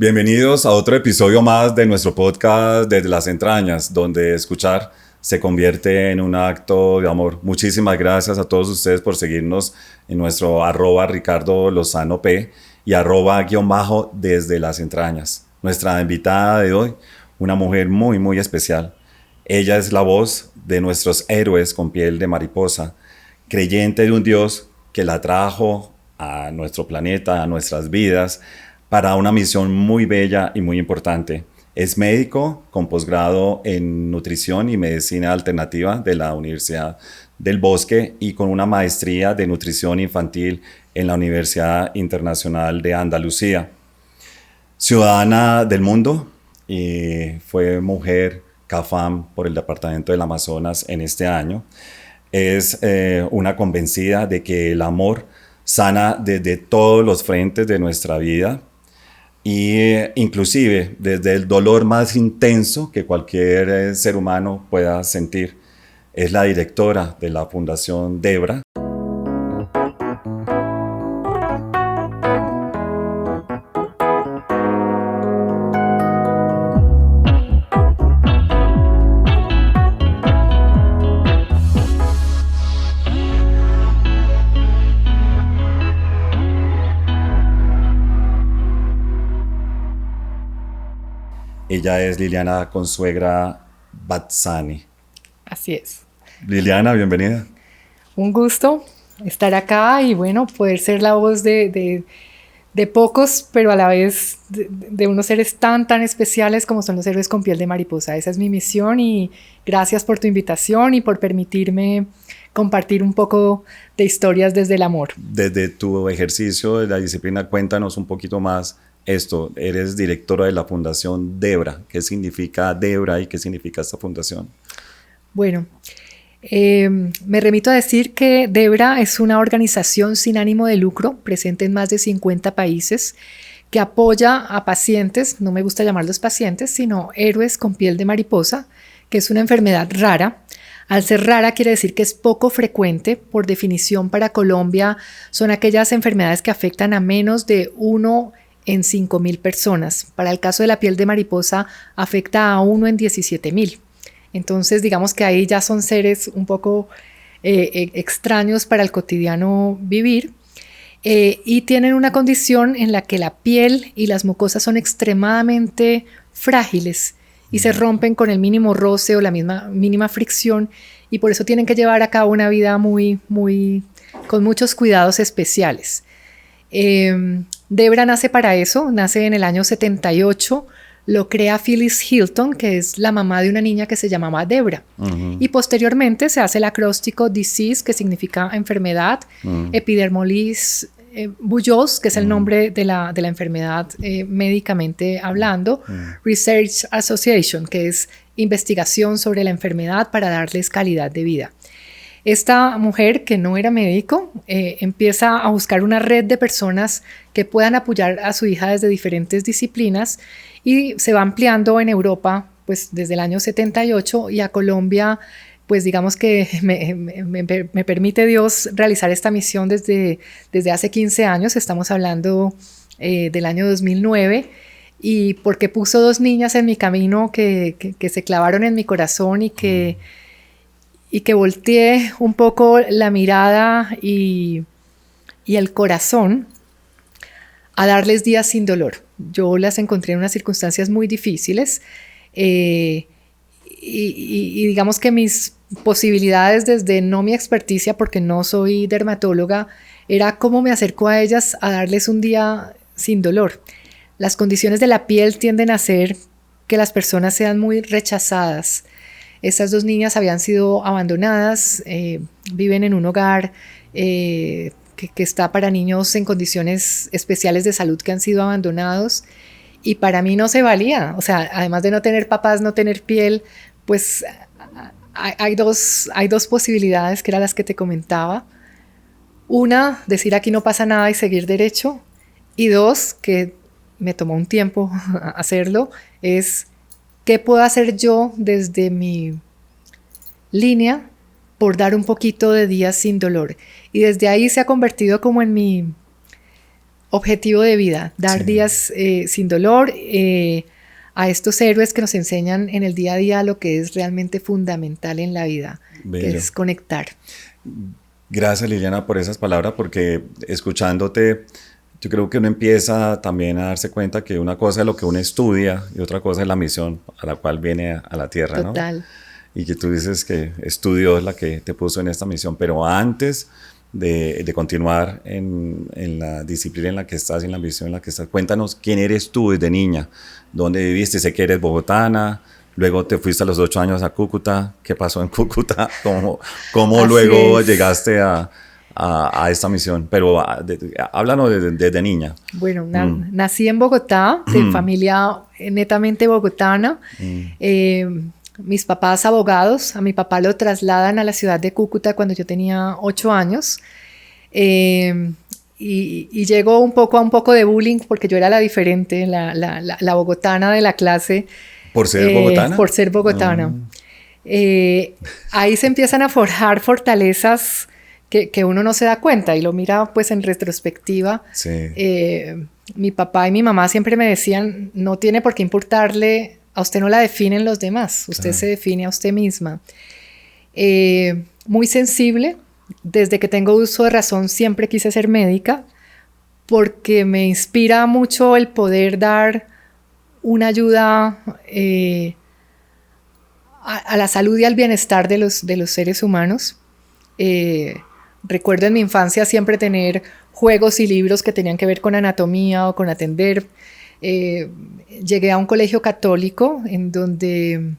Bienvenidos a otro episodio más de nuestro podcast Desde las Entrañas, donde escuchar se convierte en un acto de amor. Muchísimas gracias a todos ustedes por seguirnos en nuestro @Ricardo Lozano P y @_ Desde las Entrañas. Nuestra invitada de hoy, una mujer muy especial. Ella es la voz de nuestros héroes con piel de mariposa, creyente de un Dios que la trajo a nuestro planeta, a nuestras vidas, para una misión muy bella y muy importante. Es médico con posgrado en nutrición y medicina alternativa de la Universidad del Bosque y con una maestría de nutrición infantil en la Universidad Internacional de Andalucía. Ciudadana del mundo, y fue mujer CAFAM por el Departamento del Amazonas en este año. Es una convencida de que el amor sana desde todos los frentes de nuestra vida, y inclusive desde el dolor más intenso que cualquier ser humano pueda sentir. Es la directora de la Fundación Debra. Ella es Liliana Consuegra Bazzani. Así es. Liliana, bienvenida. Un gusto estar acá y bueno, poder ser la voz de pocos, pero a la vez de unos seres tan especiales como son los héroes con piel de mariposa. Esa es mi misión y gracias por tu invitación y por permitirme compartir un poco de historias desde el amor. Desde tu ejercicio de la disciplina, cuéntanos un poquito más esto. Eres directora de la Fundación Debra. ¿Qué significa Debra y qué significa esta fundación? Bueno, me remito a decir que Debra es una organización sin ánimo de lucro, presente en más de 50 países, que apoya a pacientes, no me gusta llamarlos pacientes, sino héroes con piel de mariposa, que es una enfermedad rara. Al ser rara quiere decir que es poco frecuente. Por definición, para Colombia son aquellas enfermedades que afectan a menos de 1 en 5.000 personas. Para el caso de la piel de mariposa afecta a 1 en 17.000. Entonces digamos que ahí ya son seres un poco extraños para el cotidiano vivir, y tienen una condición en la que la piel y las mucosas son extremadamente frágiles y se rompen con el mínimo roce o la mínima fricción, y por eso tienen que llevar a cabo una vida con muchos cuidados especiales. Debra nace para eso, nace en el año 78, lo crea Phyllis Hilton, que es la mamá de una niña que se llamaba Debra. Y posteriormente se hace el acróstico disease, que significa enfermedad, epidermolysis bullosa, que es el nombre de la enfermedad médicamente hablando, Research Association, que es investigación sobre la enfermedad para darles calidad de vida. Esta mujer, que no era médico, empieza a buscar una red de personas que puedan apoyar a su hija desde diferentes disciplinas, y se va ampliando en Europa pues desde el año 78, y a Colombia pues digamos que me permite Dios realizar esta misión desde hace 15 años. Estamos hablando del año 2009, y porque puso 2 niñas en mi camino que se clavaron en mi corazón y que volteé un poco la mirada y el corazón a darles días sin dolor. Yo las encontré en unas circunstancias muy difíciles, y digamos que mis posibilidades, desde no mi experticia porque no soy dermatóloga, era cómo me acerco a ellas a darles un día sin dolor. Las condiciones de la piel tienden a hacer que las personas sean muy rechazadas. Estas 2 niñas habían sido abandonadas, viven en un hogar que está para niños en condiciones especiales de salud que han sido abandonados, y para mí no se valía. O sea, además de no tener papás, no tener piel, pues hay dos posibilidades, que eran las que te comentaba. Una, decir aquí no pasa nada y seguir derecho, y 2, que me tomó un tiempo hacerlo, es ¿qué puedo hacer yo desde mi línea por dar un poquito de días sin dolor? Y desde ahí se ha convertido como en mi objetivo de vida, dar días sin dolor, a estos héroes que nos enseñan en el día a día lo que es realmente fundamental en la vida, que es conectar. Gracias, Liliana, por esas palabras, porque escuchándote, yo creo que uno empieza también a darse cuenta que una cosa es lo que uno estudia y otra cosa es la misión a la cual viene a la tierra, Total. ¿no? Y que tú dices que es tu Dios la que te puso en esta misión, pero antes de continuar en la disciplina en la que estás, en la misión en la que estás, cuéntanos quién eres tú desde niña, dónde viviste, sé que eres bogotana, luego te fuiste a los 8 años a Cúcuta, ¿qué pasó en Cúcuta? ¿Cómo luego llegaste a esta misión? Pero háblanos desde niña. Bueno, nací en Bogotá, de familia netamente bogotana. Mis papás abogados, a mi papá lo trasladan a la ciudad de Cúcuta cuando yo tenía 8 años. Y llegó un poco de bullying porque yo era la diferente, la bogotana de la clase. ¿Por ser bogotana? Por ser bogotana. Ahí se empiezan a forjar fortalezas que uno no se da cuenta y lo mira pues en retrospectiva. Sí. Mi papá y mi mamá siempre me decían, no tiene por qué importarle, a usted no la definen los demás, usted se define a usted misma. Muy sensible, desde que tengo uso de razón siempre quise ser médica, porque me inspira mucho el poder dar una ayuda a la salud y al bienestar de los seres humanos. Recuerdo en mi infancia siempre tener juegos y libros que tenían que ver con anatomía o con atender. Llegué a un colegio católico en donde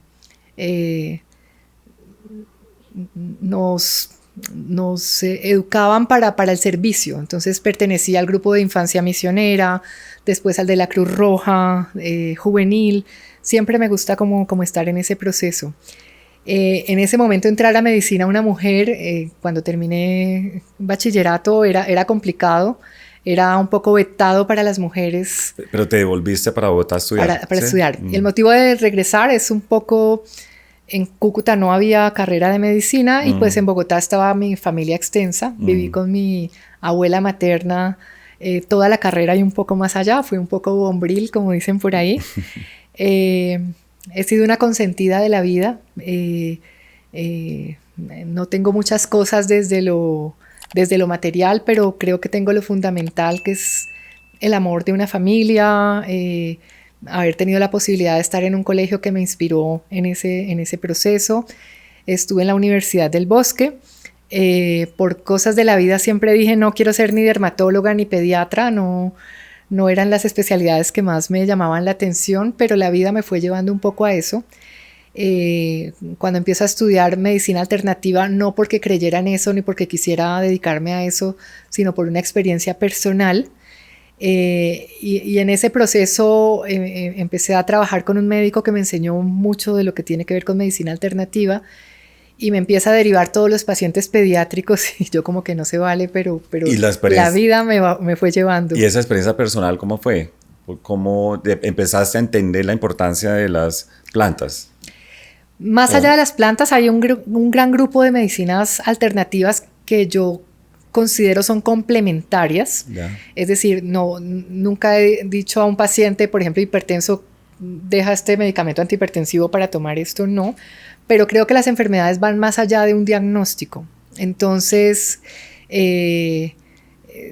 nos educaban para el servicio. Entonces pertenecía al grupo de infancia misionera, después al de la Cruz Roja, juvenil. Siempre me gusta como estar en ese proceso. En ese momento entrar a medicina una mujer, cuando terminé bachillerato, era complicado. Era un poco vetado para las mujeres. Pero te devolviste para Bogotá a estudiar. Para estudiar. El motivo de regresar es un poco... En Cúcuta no había carrera de medicina y pues en Bogotá estaba mi familia extensa. Viví con mi abuela materna toda la carrera y un poco más allá. Fui un poco bombril, como dicen por ahí. He sido una consentida de la vida. No tengo muchas cosas desde lo material, pero creo que tengo lo fundamental, que es el amor de una familia, haber tenido la posibilidad de estar en un colegio que me inspiró en ese proceso. Estuve en la Universidad del Bosque. Por cosas de la vida siempre dije no quiero ser ni dermatóloga ni pediatra, no eran las especialidades que más me llamaban la atención, pero la vida me fue llevando un poco a eso. Cuando empiezo a estudiar medicina alternativa, no porque creyera en eso ni porque quisiera dedicarme a eso, sino por una experiencia personal. Y en ese proceso empecé a trabajar con un médico que me enseñó mucho de lo que tiene que ver con medicina alternativa y me empieza a derivar todos los pacientes pediátricos y yo como que no se vale, pero la vida me fue llevando. ¿Y esa experiencia personal cómo fue? ¿Cómo empezaste a entender la importancia de las plantas? Más allá de las plantas hay un gran grupo de medicinas alternativas que yo considero son complementarias. Yeah. Es decir, nunca he dicho a un paciente, por ejemplo, hipertenso, deja este medicamento antihipertensivo para tomar esto, no. Pero creo que las enfermedades van más allá de un diagnóstico. Entonces,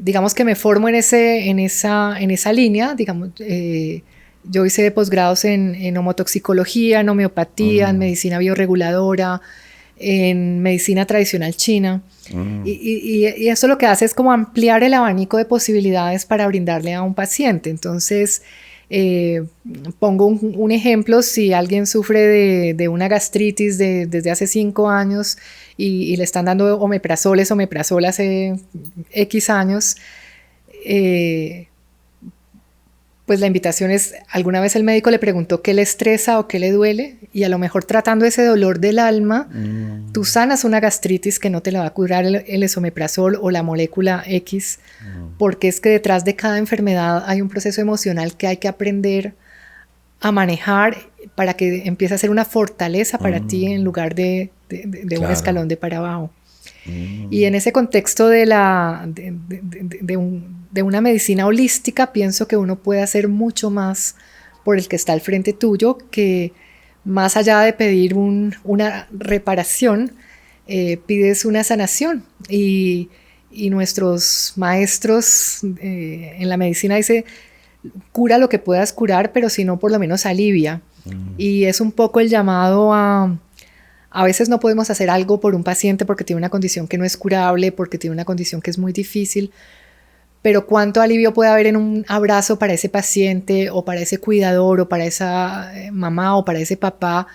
digamos que me formo en esa línea, digamos. Yo hice posgrados en homotoxicología, en homeopatía, en medicina bioreguladora, en medicina tradicional china. Y eso lo que hace es como ampliar el abanico de posibilidades para brindarle a un paciente. Entonces, pongo un ejemplo, si alguien sufre de una gastritis desde hace 5 años y le están dando omeprazol hace X años, pues la invitación es, alguna vez el médico le preguntó qué le estresa o qué le duele, y a lo mejor tratando ese dolor del alma, tú sanas una gastritis que no te la va a curar el esomeprazol o la molécula X, porque es que detrás de cada enfermedad hay un proceso emocional que hay que aprender a manejar para que empiece a ser una fortaleza para ti en lugar de claro, un escalón de para abajo. Y en ese contexto de de una medicina holística, pienso que uno puede hacer mucho más por el que está al frente tuyo, que más allá de pedir una reparación, pides una sanación. Y nuestros maestros en la medicina dice, cura lo que puedas curar, pero si no, por lo menos alivia. Y es un poco el llamado a veces no podemos hacer algo por un paciente porque tiene una condición que no es curable, porque tiene una condición que es muy difícil, pero cuánto alivio puede haber en un abrazo para ese paciente o para ese cuidador o para esa mamá o para ese papá.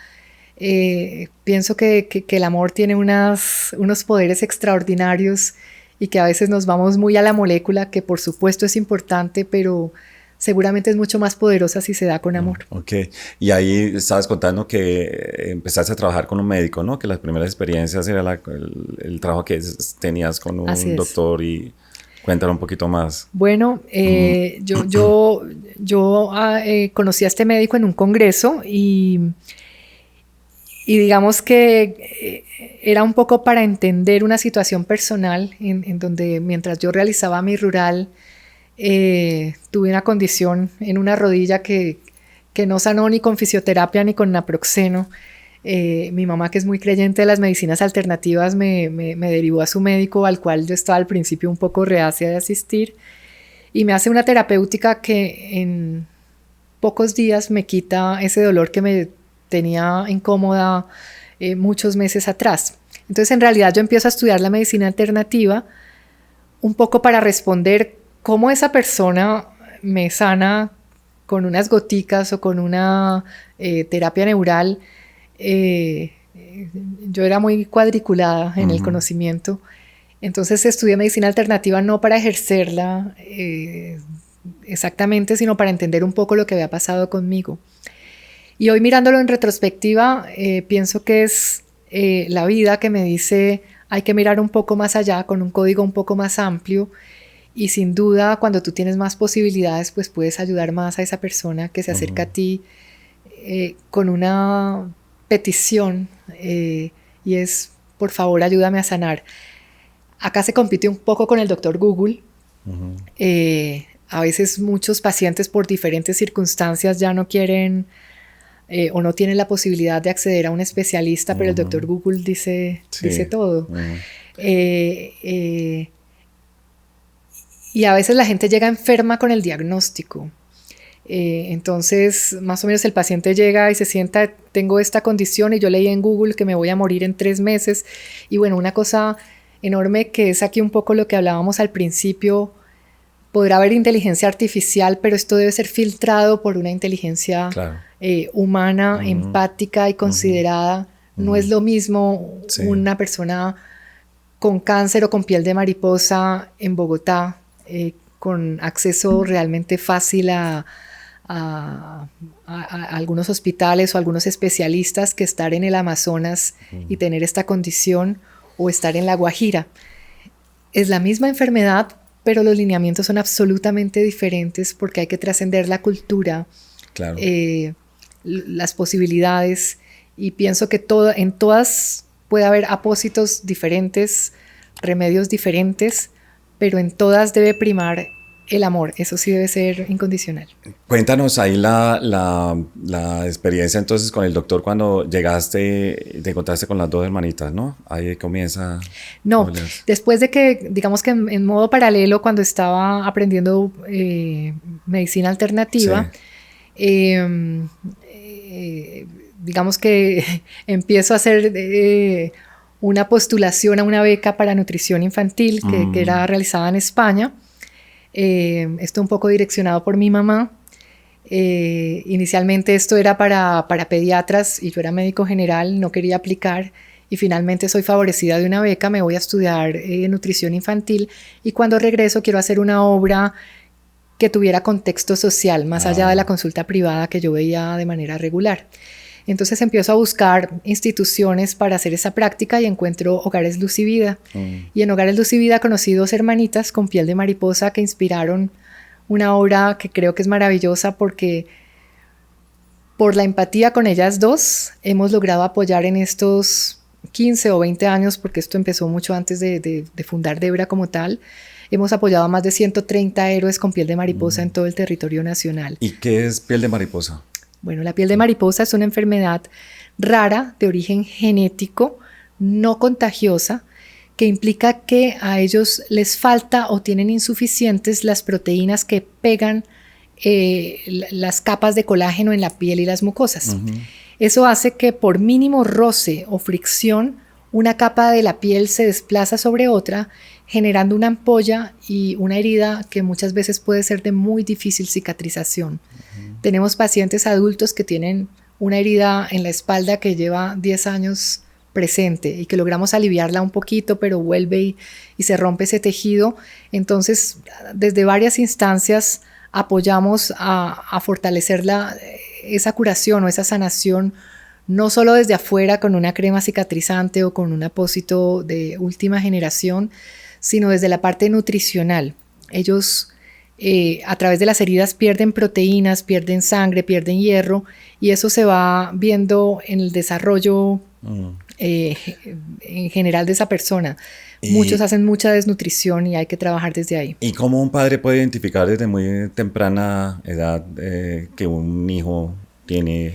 Pienso que el amor tiene unos poderes extraordinarios y que a veces nos vamos muy a la molécula, que por supuesto es importante, pero seguramente es mucho más poderosa si se da con amor. Ok, y ahí estabas contando que empezaste a trabajar con un médico, ¿no? Que las primeras experiencias era el trabajo que tenías con un doctor, y cuéntame un poquito más. Bueno, yo conocí a este médico en un congreso y digamos que era un poco para entender una situación personal en donde mientras yo realizaba mi rural, tuve una condición en una rodilla que no sanó ni con fisioterapia ni con naproxeno. Mi mamá, que es muy creyente de las medicinas alternativas, me derivó a su médico, al cual yo estaba al principio un poco reacia de asistir, y me hace una terapéutica que en pocos días me quita ese dolor que me tenía incómoda muchos meses atrás. Entonces, en realidad, yo empiezo a estudiar la medicina alternativa un poco para responder cómo esa persona me sana con unas goticas o con una terapia neural. Yo era muy cuadriculada en el conocimiento, entonces estudié medicina alternativa no para ejercerla exactamente, sino para entender un poco lo que había pasado conmigo. Y hoy, mirándolo en retrospectiva, pienso que es la vida que me dice hay que mirar un poco más allá, con un código un poco más amplio. Y sin duda, cuando tú tienes más posibilidades, pues puedes ayudar más a esa persona que se acerca a ti con una petición, y es, por favor, ayúdame a sanar. Acá se compite un poco con el doctor Google. A veces muchos pacientes, por diferentes circunstancias, ya no quieren o no tienen la posibilidad de acceder a un especialista, pero el doctor Google dice todo. Y a veces la gente llega enferma con el diagnóstico. Entonces, más o menos el paciente llega y se sienta, tengo esta condición y yo leí en Google que me voy a morir en 3 meses. Y bueno, una cosa enorme que es aquí un poco lo que hablábamos al principio, podrá haber inteligencia artificial, pero esto debe ser filtrado por una inteligencia humana, empática y considerada. No es lo mismo una persona con cáncer o con piel de mariposa en Bogotá, con acceso realmente fácil a algunos hospitales o algunos especialistas, que estar en el Amazonas y tener esta condición, o estar en La Guajira. Es la misma enfermedad, pero los lineamientos son absolutamente diferentes porque hay que trascender la cultura, las posibilidades, y pienso que en todas puede haber apósitos diferentes, remedios diferentes, pero en todas debe primar el amor. Eso sí debe ser incondicional. Cuéntanos ahí la experiencia entonces con el doctor cuando llegaste y te encontraste con las 2 hermanitas, ¿no? Ahí comienza... No, después de que, digamos que en modo paralelo, cuando estaba aprendiendo medicina alternativa, digamos que empiezo a hacer una postulación a una beca para nutrición infantil que era realizada en España. Esto un poco direccionado por mi mamá. Inicialmente esto era para pediatras y yo era médico general, no quería aplicar, y finalmente soy favorecida de una beca, me voy a estudiar nutrición infantil, y cuando regreso quiero hacer una obra que tuviera contexto social, más allá de la consulta privada que yo veía de manera regular. Entonces empiezo a buscar instituciones para hacer esa práctica y encuentro Hogares Luz y Vida. Y en Hogares Luz y Vida conocí 2 hermanitas con piel de mariposa que inspiraron una obra que creo que es maravillosa, porque por la empatía con ellas 2 hemos logrado apoyar en estos 15 o 20 años, porque esto empezó mucho antes de fundar Debra como tal, Hemos apoyado a más de 130 héroes con piel de mariposa en todo el territorio nacional. ¿Y qué es piel de mariposa? Bueno, la piel de mariposa es una enfermedad rara de origen genético, no contagiosa, que implica que a ellos les falta o tienen insuficientes las proteínas que pegan las capas de colágeno en la piel y las mucosas. Eso hace que por mínimo roce o fricción, una capa de la piel se desplaza sobre otra, generando una ampolla y una herida que muchas veces puede ser de muy difícil cicatrización. Tenemos pacientes adultos que tienen una herida en la espalda que lleva 10 años presente y que logramos aliviarla un poquito, pero vuelve y se rompe ese tejido. Entonces, desde varias instancias apoyamos a fortalecer esa curación o esa sanación, no solo desde afuera con una crema cicatrizante o con un apósito de última generación, sino desde la parte nutricional. Ellos a través de las heridas pierden proteínas, pierden sangre, pierden hierro, y eso se va viendo en el desarrollo en general de esa persona. Muchos hacen mucha desnutrición y hay que trabajar desde ahí. ¿Y cómo un padre puede identificar desde muy temprana edad que un hijo tiene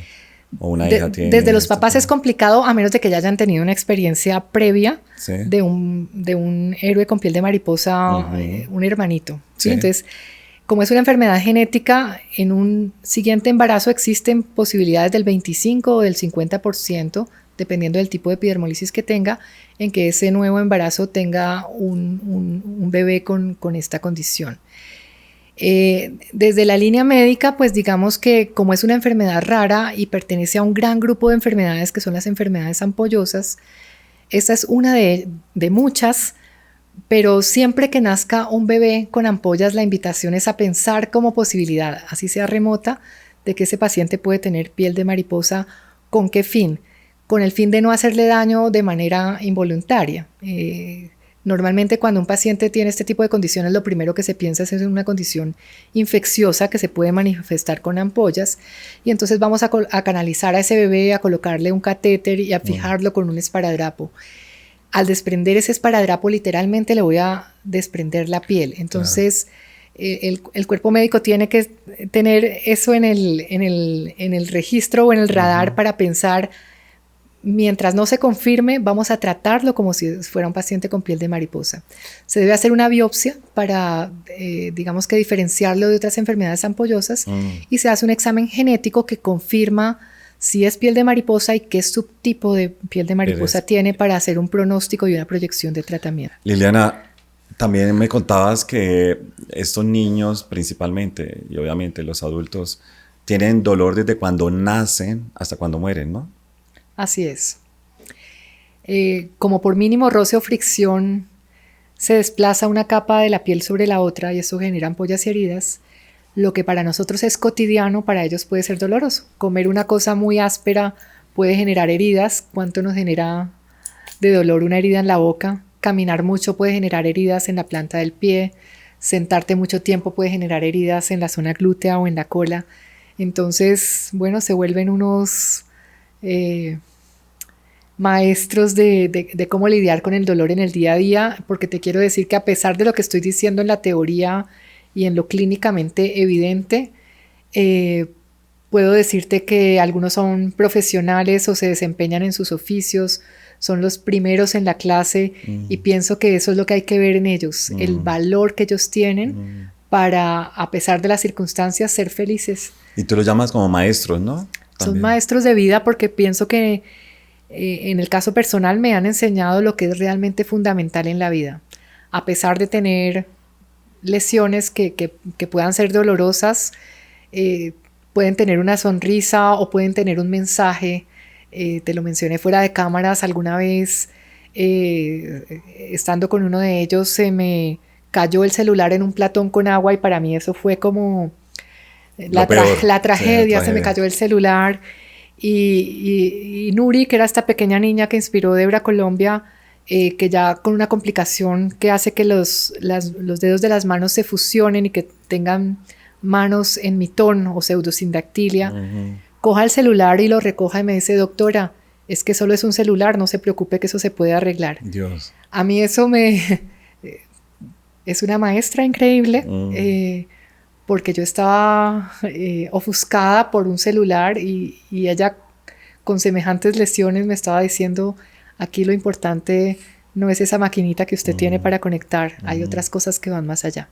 o una hija tiene? Desde los papás es complicado, a menos de que ya hayan tenido una experiencia previa de un héroe con piel de mariposa, un hermanito. ¿sí? Entonces, como es una enfermedad genética, en un siguiente embarazo existen posibilidades del 25 o del 50%, dependiendo del tipo de epidermolisis que tenga, en que ese nuevo embarazo tenga un bebé con esta condición. Desde la línea médica, pues digamos que como es una enfermedad rara y pertenece a un gran grupo de enfermedades que son las enfermedades ampollosas, esta es una de muchas, pero siempre que nazca un bebé con ampollas, la invitación es a pensar como posibilidad, así sea remota, de que ese paciente puede tener piel de mariposa. ¿Con qué fin? Con el fin de no hacerle daño de manera involuntaria. Normalmente cuando un paciente tiene este tipo de condiciones, lo primero que se piensa es en una condición infecciosa que se puede manifestar con ampollas, y entonces vamos a canalizar a ese bebé, a colocarle un catéter y a fijarlo con un esparadrapo. Al desprender ese esparadrapo, literalmente le voy a desprender la piel. Entonces, el cuerpo médico tiene que tener eso en el registro o en el radar para pensar, mientras no se confirme, vamos a tratarlo como si fuera un paciente con piel de mariposa. Se debe hacer una biopsia para, digamos que diferenciarlo de otras enfermedades ampollosas, y se hace un examen genético que confirma si es piel de mariposa y qué subtipo de piel de mariposa tiene, para hacer un pronóstico y una proyección de tratamiento. Liliana, también me contabas que estos niños principalmente, y obviamente los adultos, tienen dolor desde cuando nacen hasta cuando mueren, ¿no? Así es. Como por mínimo roce o fricción se desplaza una capa de la piel sobre la otra y eso genera ampollas y heridas. Lo que para nosotros es cotidiano, para ellos puede ser doloroso. Comer una cosa muy áspera puede generar heridas. ¿Cuánto nos genera de dolor una herida en la boca? Caminar mucho puede generar heridas en la planta del pie. Sentarte mucho tiempo puede generar heridas en la zona glútea o en la cola. Entonces, bueno, se vuelven unos maestros de cómo lidiar con el dolor en el día a día, porque te quiero decir que a pesar de lo que estoy diciendo en la teoría y en lo clínicamente evidente, puedo decirte que algunos son profesionales o se desempeñan en sus oficios, son los primeros en la clase, y pienso que eso es lo que hay que ver en ellos, el valor que ellos tienen para, a pesar de las circunstancias, ser felices. Y tú los llamas como maestros, ¿no? Son maestros de vida, porque pienso que en el caso personal me han enseñado lo que es realmente fundamental en la vida. A pesar de tener lesiones que puedan ser dolorosas, pueden tener una sonrisa o pueden tener un mensaje. Te lo mencioné fuera de cámaras alguna vez, estando con uno de ellos, se me cayó el celular en un platón con agua y para mí eso fue como la tragedia. Sí, se me cayó el celular y Nuri, que era esta pequeña niña que inspiró Debra Colombia, que ya con una complicación que hace que los dedos de las manos se fusionen y que tengan manos en mitón o pseudosindactilia, coja el celular y lo recoja y me dice: doctora, es que solo es un celular, no se preocupe que eso se puede arreglar. Dios. A mí eso es una maestra increíble, porque yo estaba ofuscada por un celular y ella con semejantes lesiones me estaba diciendo, aquí lo importante no es esa maquinita que usted tiene para conectar, hay otras cosas que van más allá.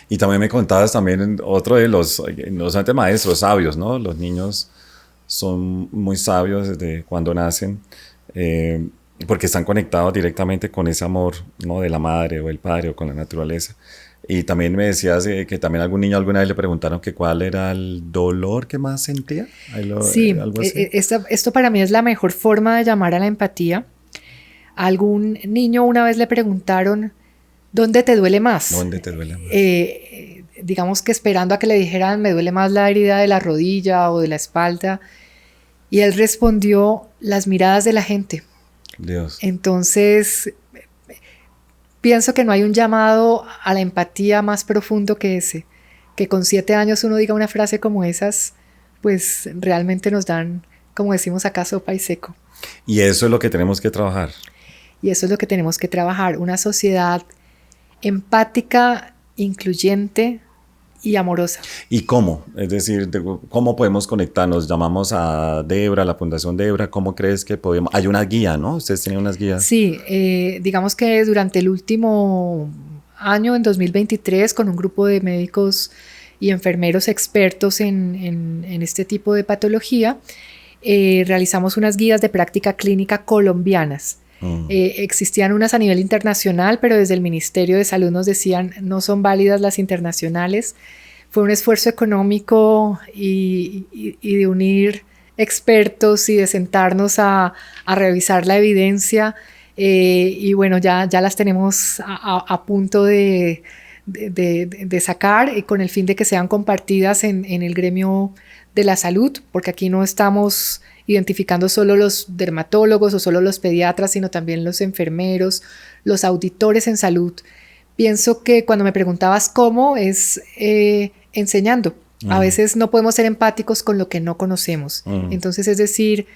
Y también me contabas también otro de los, no solamente maestros, sabios, ¿no? Los niños son muy sabios desde cuando nacen, porque están conectados directamente con ese amor, ¿no? De la madre o el padre o con la naturaleza. Y también me decías que también algún niño alguna vez le preguntaron que cuál era el dolor que más sentía. Sí, algo así. esto para mí es la mejor forma de llamar a la empatía. A algún niño una vez le preguntaron, ¿dónde te duele más? ¿Dónde te duele más? Digamos que esperando a que le dijeran, me duele más la herida de la rodilla o de la espalda. Y él respondió, las miradas de la gente. Dios. Entonces, pienso que no hay un llamado a la empatía más profundo que ese. Que con 7 años uno diga una frase como esas, pues realmente nos dan, como decimos acá, sopa y seco. Y eso es lo que tenemos que trabajar. Y eso es lo que tenemos que trabajar, una sociedad empática, incluyente y amorosa. ¿Y cómo? Es decir, ¿cómo podemos conectarnos? Llamamos a Debra, la Fundación Debra. ¿Cómo crees que podemos? Hay una guía, ¿no? Ustedes tienen unas guías. Sí, digamos que durante el último año, en 2023, con un grupo de médicos y enfermeros expertos en este tipo de patología, realizamos unas guías de práctica clínica colombianas. Existían unas a nivel internacional, pero desde el Ministerio de Salud nos decían no son válidas las internacionales. Fue un esfuerzo económico y de unir expertos y de sentarnos a revisar la evidencia, y bueno, ya las tenemos a punto de sacar, con el fin de que sean compartidas en el gremio de la salud, porque aquí no estamos identificando solo los dermatólogos o solo los pediatras, sino también los enfermeros, los auditores en salud. Pienso que cuando me preguntabas cómo, es enseñando. A veces no podemos ser empáticos con lo que no conocemos. Entonces, es decir,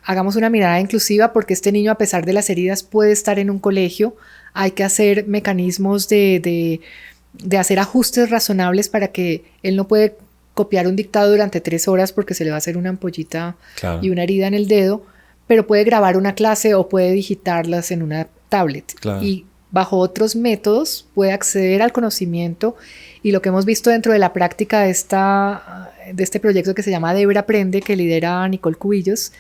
hagamos una mirada inclusiva, porque este niño, a pesar de las heridas, puede estar en un colegio. Hay que hacer mecanismos de hacer ajustes razonables para que él no puede copiar un dictado durante 3 horas porque se le va a hacer una ampollita y una herida en el dedo, pero puede grabar una clase o puede digitarlas en una tablet. Y bajo otros métodos puede acceder al conocimiento. Y lo que hemos visto dentro de la práctica de este proyecto que se llama Debra Aprende, que lidera Nicole Cubillos,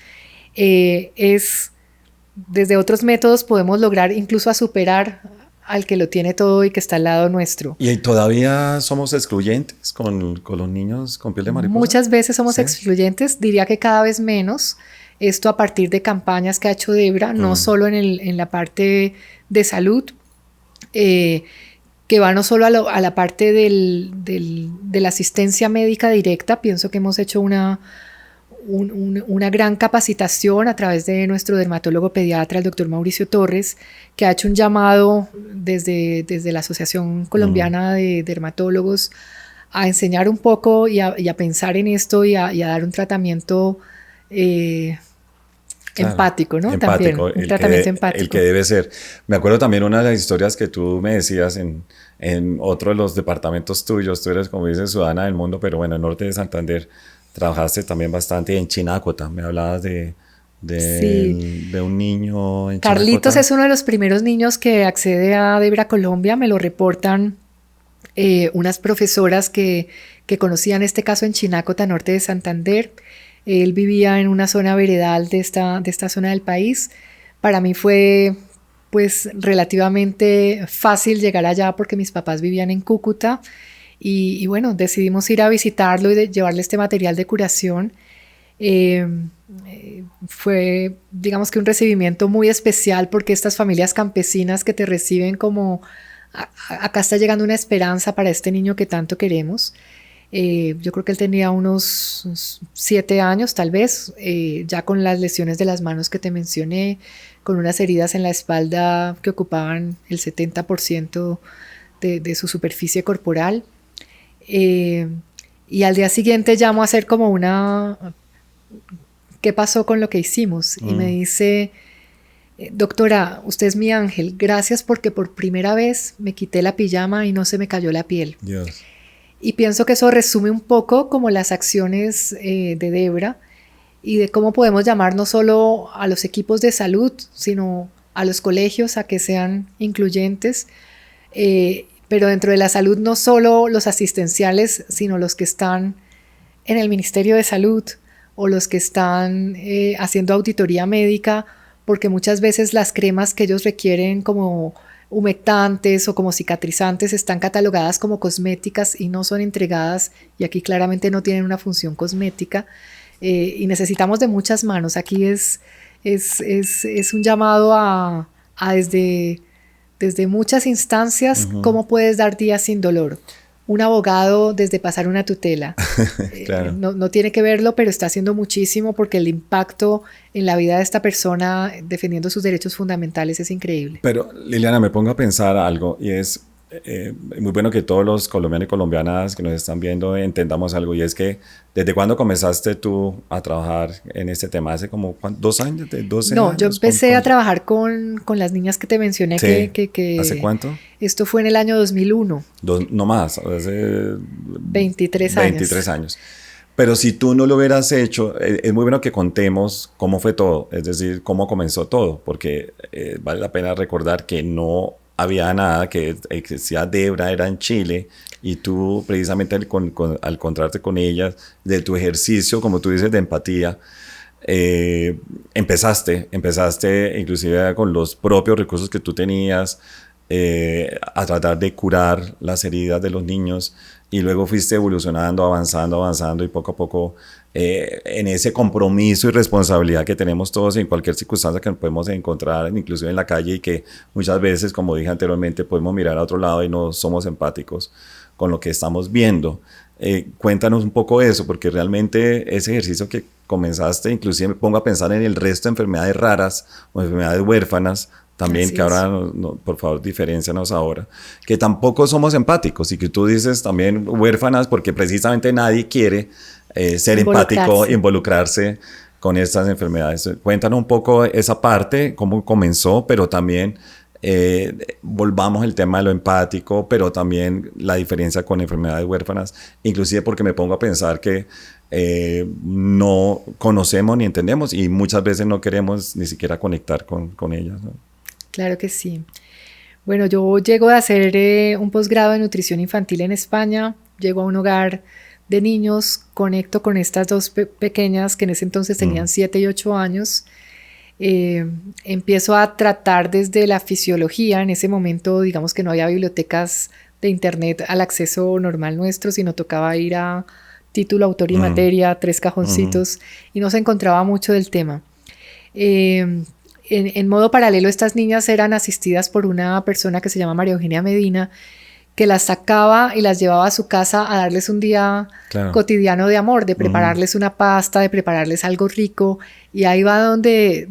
es desde otros métodos podemos lograr incluso a superar al que lo tiene todo y que está al lado nuestro. ¿Y todavía somos excluyentes con los niños con piel de mariposa? Muchas veces somos excluyentes, diría que cada vez menos. Esto a partir de campañas que ha hecho Debra, no solo en la parte de salud, que va no solo a la parte de la asistencia médica directa. Pienso que hemos hecho una gran capacitación a través de nuestro dermatólogo pediatra, el doctor Mauricio Torres, que ha hecho un llamado desde la Asociación Colombiana de Dermatólogos a enseñar un poco y a pensar en esto y a dar un tratamiento empático, ¿no? Empático, también, un tratamiento empático. El que debe ser. Me acuerdo también una de las historias que tú me decías en otro de los departamentos tuyos. Tú eres, como dices, ciudadana del mundo, pero bueno, en norte de Santander trabajaste también bastante en Chinácota. Me hablabas de un niño en Chinácota. Carlitos es uno de los primeros niños que accede a Debra Colombia. Me lo reportan unas profesoras que conocían este caso en Chinácota, norte de Santander. Él vivía en una zona veredal de esta zona del país. Para mí fue pues relativamente fácil llegar allá porque mis papás vivían en Cúcuta. Y bueno, decidimos ir a visitarlo y llevarle este material de curación. Fue, digamos que un recibimiento muy especial, porque estas familias campesinas que te reciben como, acá está llegando una esperanza para este niño que tanto queremos. Yo creo que él tenía unos 7 años tal vez, ya con las lesiones de las manos que te mencioné, con unas heridas en la espalda que ocupaban el 70% de su superficie corporal. Y al día siguiente llamo a hacer como ¿qué pasó con lo que hicimos? Y me dice, Doctora, usted es mi ángel, gracias porque por primera vez me quité la pijama y no se me cayó la piel. Dios. Y pienso que eso resume un poco como las acciones de Debra y de cómo podemos llamar no solo a los equipos de salud, sino a los colegios a que sean incluyentes, pero dentro de la salud no solo los asistenciales, sino los que están en el Ministerio de Salud o los que están haciendo auditoría médica, porque muchas veces las cremas que ellos requieren como humectantes o como cicatrizantes están catalogadas como cosméticas y no son entregadas, y aquí claramente no tienen una función cosmética, y necesitamos de muchas manos. Aquí es un llamado a desde muchas instancias, cómo puedes dar días sin dolor. Un abogado desde pasar una tutela. Claro. No tiene que verlo, pero está haciendo muchísimo porque el impacto en la vida de esta persona defendiendo sus derechos fundamentales es increíble. Pero Liliana, me pongo a pensar algo y es muy bueno que todos los colombianos y colombianas que nos están viendo entendamos algo, y es que ¿desde cuándo comenzaste tú a trabajar en este tema? ¿Hace como 2 años? No, años? Yo empecé a trabajar con las niñas que te mencioné. Sí. que ¿Hace cuánto? Esto fue en el año 2001. No más, hace 23 años. 23 años. Pero si tú no lo hubieras hecho, es muy bueno que contemos cómo fue todo, es decir, cómo comenzó todo, porque vale la pena recordar que no había nada, que existía Debra, era en Chile, y tú precisamente al encontrarte con ellas, de tu ejercicio, como tú dices, de empatía, empezaste inclusive con los propios recursos que tú tenías, a tratar de curar las heridas de los niños, y luego fuiste evolucionando, avanzando y poco a poco en ese compromiso y responsabilidad que tenemos todos en cualquier circunstancia que nos podemos encontrar, inclusive en la calle, y que muchas veces, como dije anteriormente, podemos mirar a otro lado y no somos empáticos con lo que estamos viendo. Cuéntanos un poco eso, porque realmente ese ejercicio que comenzaste, inclusive me pongo a pensar en el resto de enfermedades raras o enfermedades huérfanas, también, así que ahora, por favor, diferéncianos ahora, que tampoco somos empáticos, y que tú dices también huérfanas porque precisamente nadie quiere ser empático, involucrarse con estas enfermedades. Cuéntanos un poco esa parte, cómo comenzó, pero también volvamos al tema de lo empático, pero también la diferencia con enfermedades huérfanas, inclusive porque me pongo a pensar que no conocemos ni entendemos y muchas veces no queremos ni siquiera conectar con ellas, ¿no? Claro que sí. Bueno, yo llego a hacer un posgrado de nutrición infantil en España, llego a un hogar de niños, conecto con estas dos pequeñas que en ese entonces tenían 7 y 8 años, empiezo a tratar desde la fisiología. En ese momento, digamos que no había bibliotecas de internet al acceso normal nuestro, sino tocaba ir a título, autor y materia, 3 cajoncitos, y no se encontraba mucho del tema. En modo paralelo, estas niñas eran asistidas por una persona que se llama María Eugenia Medina, que las sacaba y las llevaba a su casa a darles un día cotidiano de amor, de prepararles una pasta, de prepararles algo rico, y ahí va donde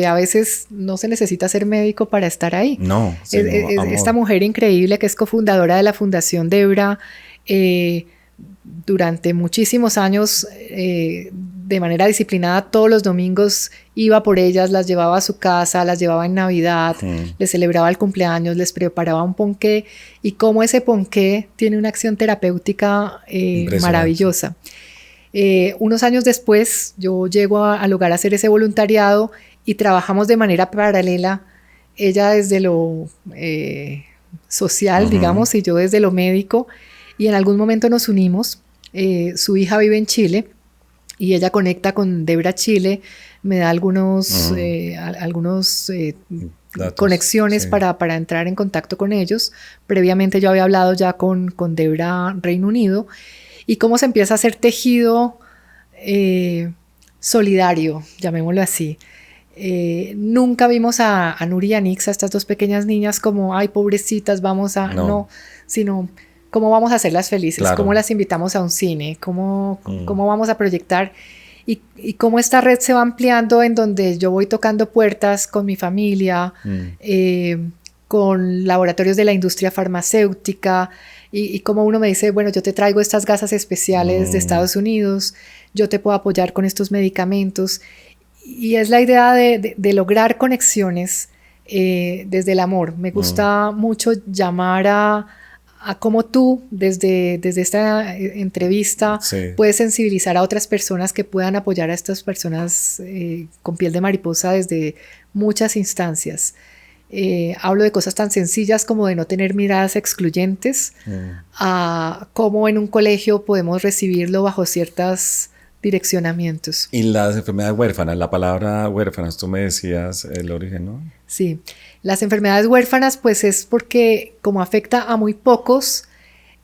a veces no se necesita ser médico para estar ahí. No, esta mujer increíble que es cofundadora de la Fundación Debra, durante muchísimos años, de manera disciplinada, todos los domingos iba por ellas, las llevaba a su casa, las llevaba en Navidad, les celebraba el cumpleaños, les preparaba un ponqué, y cómo ese ponqué tiene una acción terapéutica maravillosa. Unos años después, yo llego al hogar a hacer ese voluntariado y trabajamos de manera paralela, ella desde lo social, digamos, y yo desde lo médico, y en algún momento nos unimos. Su hija vive en Chile y ella conecta con Debra Chile, me da algunos conexiones para entrar en contacto con ellos. Previamente yo había hablado ya con Debra Reino Unido, y cómo se empieza a hacer tejido solidario, llamémoslo así. Nunca vimos a Nuri y a Nix, a estas dos pequeñas niñas, como, ay, pobrecitas, vamos a... No, sino... ¿Cómo vamos a hacerlas felices? Claro. ¿Cómo las invitamos a un cine? ¿Cómo vamos a proyectar? Y cómo esta red se va ampliando, en donde yo voy tocando puertas con mi familia, con laboratorios de la industria farmacéutica, y cómo uno me dice, bueno, yo te traigo estas gasas especiales de Estados Unidos, yo te puedo apoyar con estos medicamentos. y es la idea de lograr conexiones desde el amor. Me gusta mucho llamar a cómo tú, desde esta entrevista, Sí. puedes sensibilizar a otras personas que puedan apoyar a estas personas con piel de mariposa desde muchas instancias. Hablo de cosas tan sencillas como de no tener miradas excluyentes, a cómo en un colegio podemos recibirlo bajo ciertos direccionamientos. Y las enfermedades huérfanas, la palabra huérfanas, tú me decías el origen, ¿no? Sí, las enfermedades huérfanas pues es porque como afecta a muy pocos,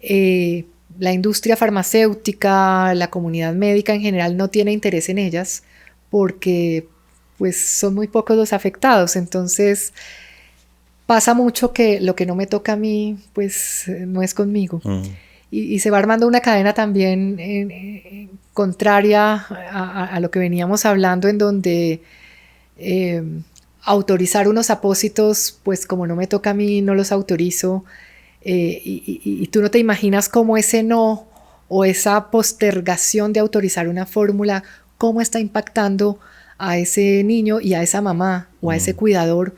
la industria farmacéutica, la comunidad médica en general no tiene interés en ellas porque pues son muy pocos los afectados. Entonces pasa mucho que lo que no me toca a mí pues no es conmigo. Y se va armando una cadena también contraria a lo que veníamos hablando, en donde autorizar unos apósitos, pues como no me toca a mí, no los autorizo. Y tú no te imaginas cómo ese no o esa postergación de autorizar una fórmula, cómo está impactando a ese niño y a esa mamá o a ese cuidador,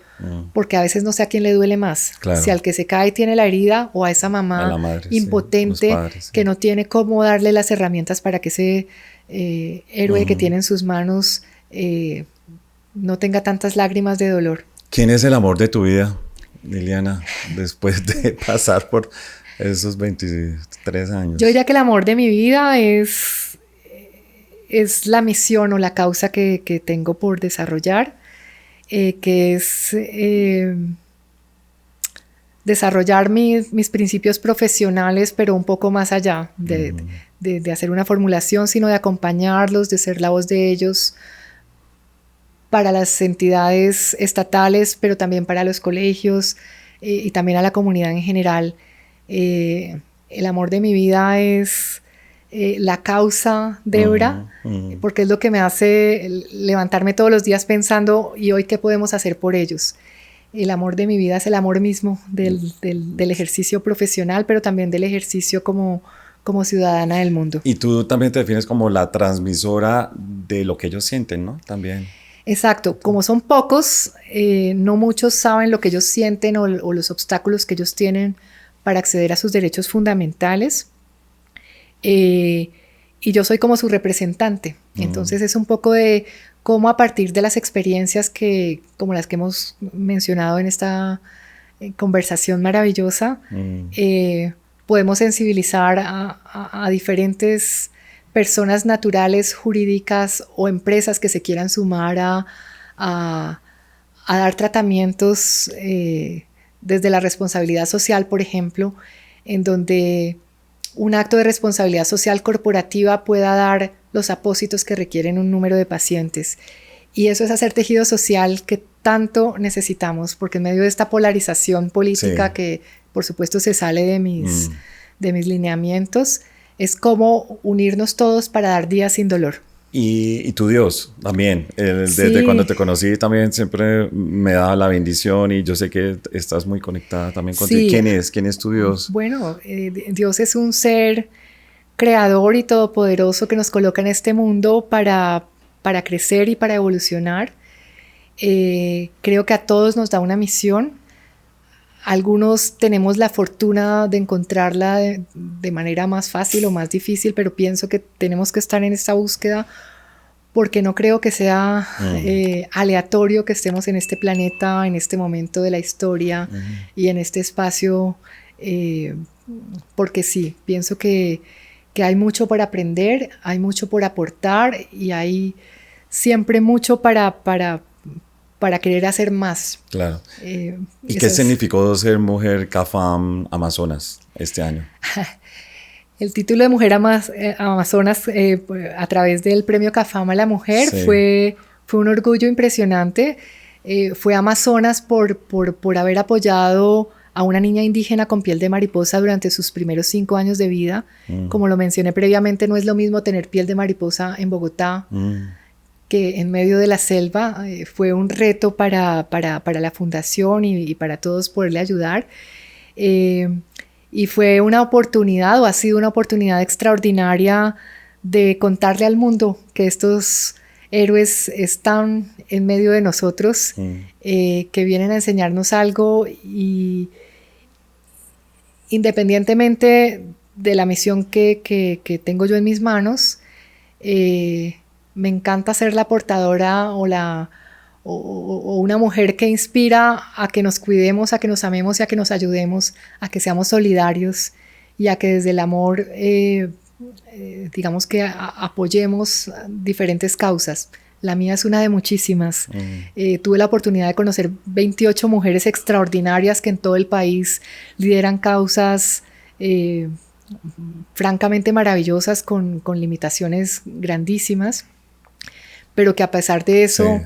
porque a veces no sé a quién le duele más, claro. Si al que se cae tiene la herida o a esa mamá a madre, impotente, sí. Padres, sí. que no tiene cómo darle las herramientas para que ese héroe que tiene en sus manos no tenga tantas lágrimas de dolor. ¿Quién es el amor de tu vida, Liliana, después de pasar por esos 23 años? Yo diría que el amor de mi vida es la misión o la causa que tengo por desarrollar, que es desarrollar mis principios profesionales, pero un poco más allá de hacer una formulación, sino de acompañarlos, de ser la voz de ellos para las entidades estatales, pero también para los colegios y también a la comunidad en general. El amor de mi vida es la causa, Debra, porque es lo que me hace levantarme todos los días pensando, ¿y hoy qué podemos hacer por ellos? El amor de mi vida es el amor mismo del ejercicio profesional, pero también del ejercicio como ciudadana del mundo. Y tú también te defines como la transmisora de lo que ellos sienten, ¿no? También. Exacto, como son pocos, no muchos saben lo que ellos sienten o los obstáculos que ellos tienen para acceder a sus derechos fundamentales. Y yo soy como su representante. Entonces es un poco de cómo a partir de las experiencias como las que hemos mencionado en esta conversación maravillosa, podemos sensibilizar a diferentes personas naturales, jurídicas o empresas que se quieran sumar a dar tratamientos desde la responsabilidad social, por ejemplo, en donde un acto de responsabilidad social corporativa pueda dar los apósitos que requieren un número de pacientes. Y eso es hacer tejido social que tanto necesitamos, porque en medio de esta polarización política que por supuesto se sale de mis lineamientos, es como unirnos todos para dar días sin dolor. Y tu Dios también, desde cuando te conocí también siempre me daba la bendición y yo sé que estás muy conectada también contigo. Sí. ¿Quién es tu Dios? Bueno, Dios es un ser creador y todopoderoso que nos coloca en este mundo para crecer y para evolucionar. Creo que a todos nos da una misión. Algunos tenemos la fortuna de encontrarla de manera más fácil o más difícil, pero pienso que tenemos que estar en esta búsqueda porque no creo que sea aleatorio que estemos en este planeta, en este momento de la historia y en este espacio, porque sí, pienso que hay mucho por aprender, hay mucho por aportar y hay siempre mucho para querer hacer más. Claro. ¿Y qué significó ser mujer CAFAM Amazonas este año? El título de Mujer Amazonas a través del premio CAFAM a la mujer fue un orgullo impresionante. Fue Amazonas por haber apoyado a una niña indígena con piel de mariposa durante sus primeros 5 años de vida. Como lo mencioné previamente, no es lo mismo tener piel de mariposa en Bogotá que en medio de la selva. Fue un reto para la fundación y para todos poderle ayudar. Y fue una oportunidad, o ha sido una oportunidad extraordinaria de contarle al mundo que estos héroes están en medio de nosotros, que vienen a enseñarnos algo, y independientemente de la misión que tengo yo en mis manos, me encanta ser la portadora o una mujer que inspira a que nos cuidemos, a que nos amemos y a que nos ayudemos, a que seamos solidarios y a que desde el amor digamos que apoyemos diferentes causas. La mía es una de muchísimas. Tuve la oportunidad de conocer 28 mujeres extraordinarias que en todo el país lideran causas francamente maravillosas, con limitaciones grandísimas, pero que a pesar de eso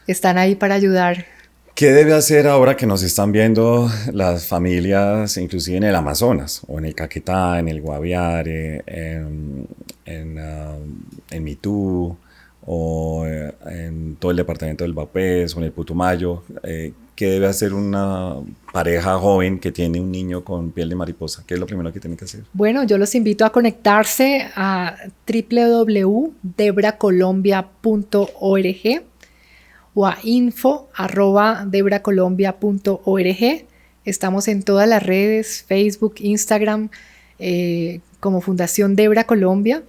están ahí para ayudar. ¿Qué debe hacer ahora que nos están viendo las familias, inclusive en el Amazonas, o en el Caquetá, en el Guaviare, en Mitú, o en todo el departamento del Vaupés, o en el Putumayo? ¿Qué debe hacer una pareja joven que tiene un niño con piel de mariposa? ¿Qué es lo primero que tiene que hacer? Bueno, yo los invito a conectarse a www.debracolombia.org o a info@debracolombia.org. Estamos en todas las redes, Facebook, Instagram, como Fundación Debra Colombia,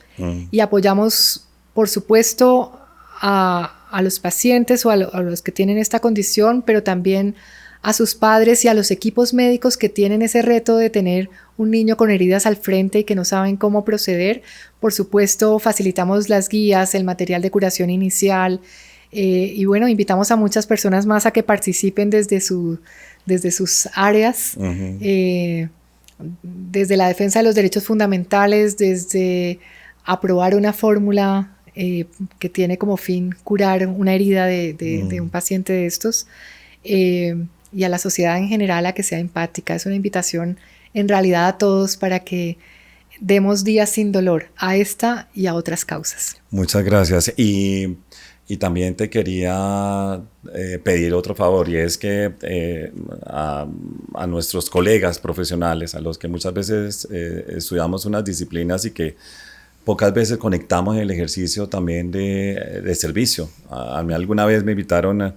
y apoyamos, por supuesto, a los pacientes o a los que tienen esta condición, pero también a sus padres y a los equipos médicos que tienen ese reto de tener un niño con heridas al frente y que no saben cómo proceder. Por supuesto, facilitamos las guías, el material de curación inicial, y bueno, invitamos a muchas personas más a que participen desde sus áreas, desde la defensa de los derechos fundamentales, desde aprobar una fórmula que tiene como fin curar una herida de un paciente de estos, y a la sociedad en general a que sea empática. Es una invitación en realidad a todos para que demos días sin dolor a esta y a otras causas. Muchas gracias. Y también te quería pedir otro favor, y es que a nuestros colegas profesionales, a los que muchas veces estudiamos unas disciplinas y que pocas veces conectamos en el ejercicio también de servicio. A mí alguna vez me invitaron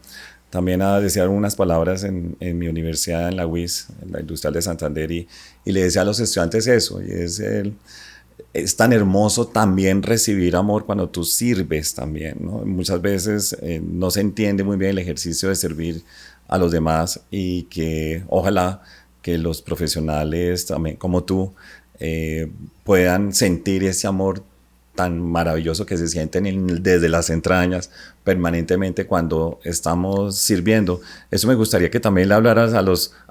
también a decir unas palabras en mi universidad, en la UIS, en la Industrial de Santander, y le decía a los estudiantes eso, y es tan hermoso también recibir amor cuando tú sirves también, ¿no? Muchas veces no se entiende muy bien el ejercicio de servir a los demás, y que ojalá que los profesionales también como tú puedan sentir ese amor tan maravilloso que se sienten desde las entrañas permanentemente cuando estamos sirviendo. Eso me gustaría que también le hablaras a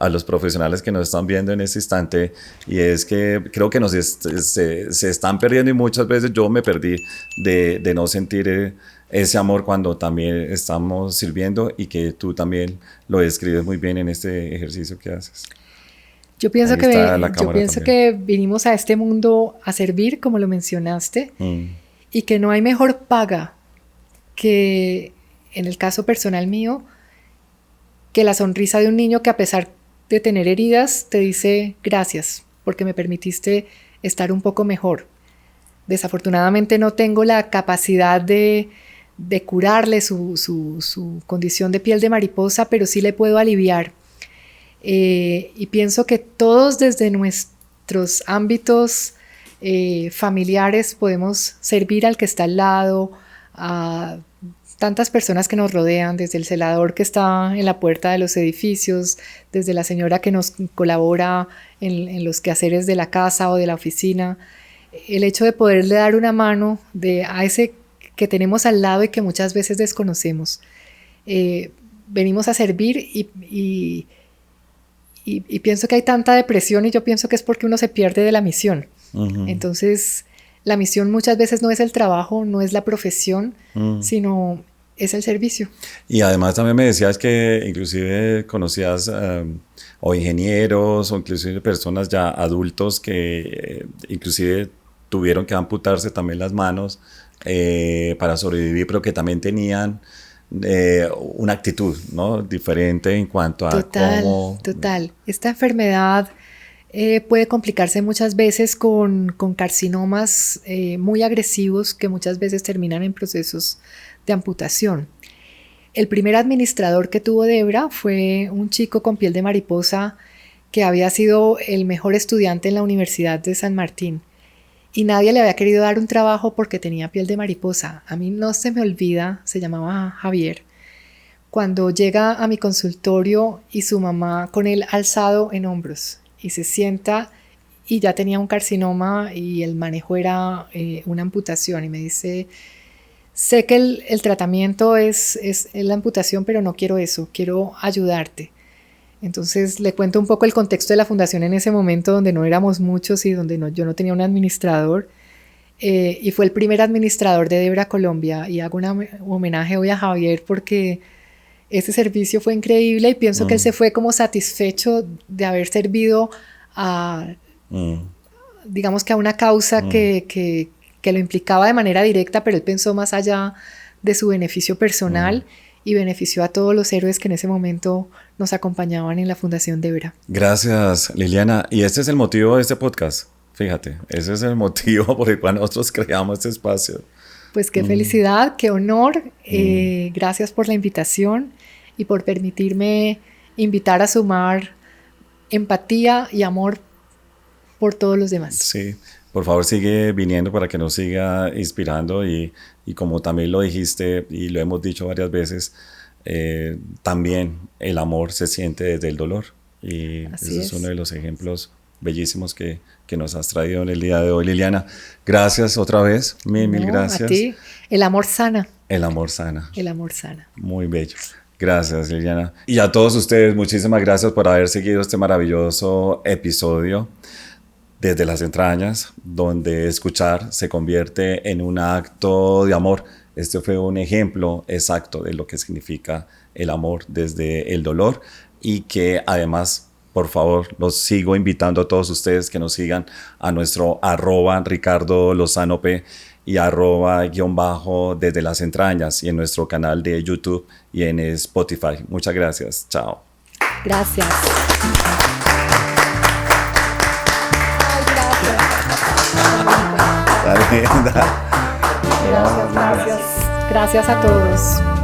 los profesionales que nos están viendo en este instante, y es que creo que se están perdiendo, y muchas veces yo me perdí de no sentir ese amor cuando también estamos sirviendo, y que tú también lo describes muy bien en este ejercicio que haces. Yo pienso que vinimos a este mundo a servir, como lo mencionaste, y que no hay mejor paga que, en el caso personal mío, que la sonrisa de un niño que, a pesar de tener heridas, te dice gracias porque me permitiste estar un poco mejor. Desafortunadamente no tengo la capacidad de curarle su condición de piel de mariposa, pero sí le puedo aliviar. Y pienso que todos, desde nuestros ámbitos familiares, podemos servir al que está al lado, a tantas personas que nos rodean, desde el celador que está en la puerta de los edificios, desde la señora que nos colabora en los quehaceres de la casa o de la oficina. El hecho de poderle dar una mano a ese que tenemos al lado y que muchas veces desconocemos. Venimos a servir, y pienso que hay tanta depresión, y yo pienso que es porque uno se pierde de la misión. Entonces, la misión muchas veces no es el trabajo, no es la profesión, sino es el servicio. Y además también me decías que inclusive conocías o ingenieros, o inclusive personas ya adultos que inclusive tuvieron que amputarse también las manos para sobrevivir, pero que también tenían una actitud, ¿no?, diferente en cuanto a cómo... Total. Esta enfermedad puede complicarse muchas veces con carcinomas muy agresivos, que muchas veces terminan en procesos de amputación. El primer administrador que tuvo Debra fue un chico con piel de mariposa que había sido el mejor estudiante en la Universidad de San Martín y nadie le había querido dar un trabajo porque tenía piel de mariposa. A mí no se me olvida, se llamaba Javier, cuando llega a mi consultorio y su mamá con él alzado en hombros y se sienta y ya tenía un carcinoma y el manejo era una amputación y me dice: sé que el tratamiento es la amputación, pero no quiero eso, quiero ayudarte. Entonces le cuento un poco el contexto de la fundación en ese momento donde no éramos muchos y donde yo no tenía un administrador. Y fue el primer administrador de Debra Colombia y hago un homenaje hoy a Javier porque ese servicio fue increíble y pienso que él se fue como satisfecho de haber servido a, digamos que a una causa que lo implicaba de manera directa, pero él pensó más allá de su beneficio personal y benefició a todos los héroes que en ese momento nos acompañaban en la Fundación Debra. Gracias, Liliana. Y este es el motivo de este podcast. Fíjate, ese es el motivo por el cual nosotros creamos este espacio. Pues qué felicidad, qué honor. Gracias por la invitación y por permitirme invitar a sumar empatía y amor por todos los demás. Sí, por favor sigue viniendo para que nos siga inspirando y como también lo dijiste y lo hemos dicho varias veces, también el amor se siente desde el dolor y ese es uno de los ejemplos bellísimos que nos has traído en el día de hoy, Liliana. Gracias otra vez, mil gracias. A ti, el amor sana. El amor sana. El amor sana. Muy bello. Gracias, Liliana. Y a todos ustedes, muchísimas gracias por haber seguido este maravilloso episodio desde las entrañas, donde escuchar se convierte en un acto de amor. Este fue un ejemplo exacto de lo que significa el amor desde el dolor y que además, por favor, los sigo invitando a todos ustedes que nos sigan a nuestro @RicardoLozanoP y @_ desde las entrañas y en nuestro canal de YouTube y en Spotify. Muchas gracias. Chao. Gracias. Gracias a todos.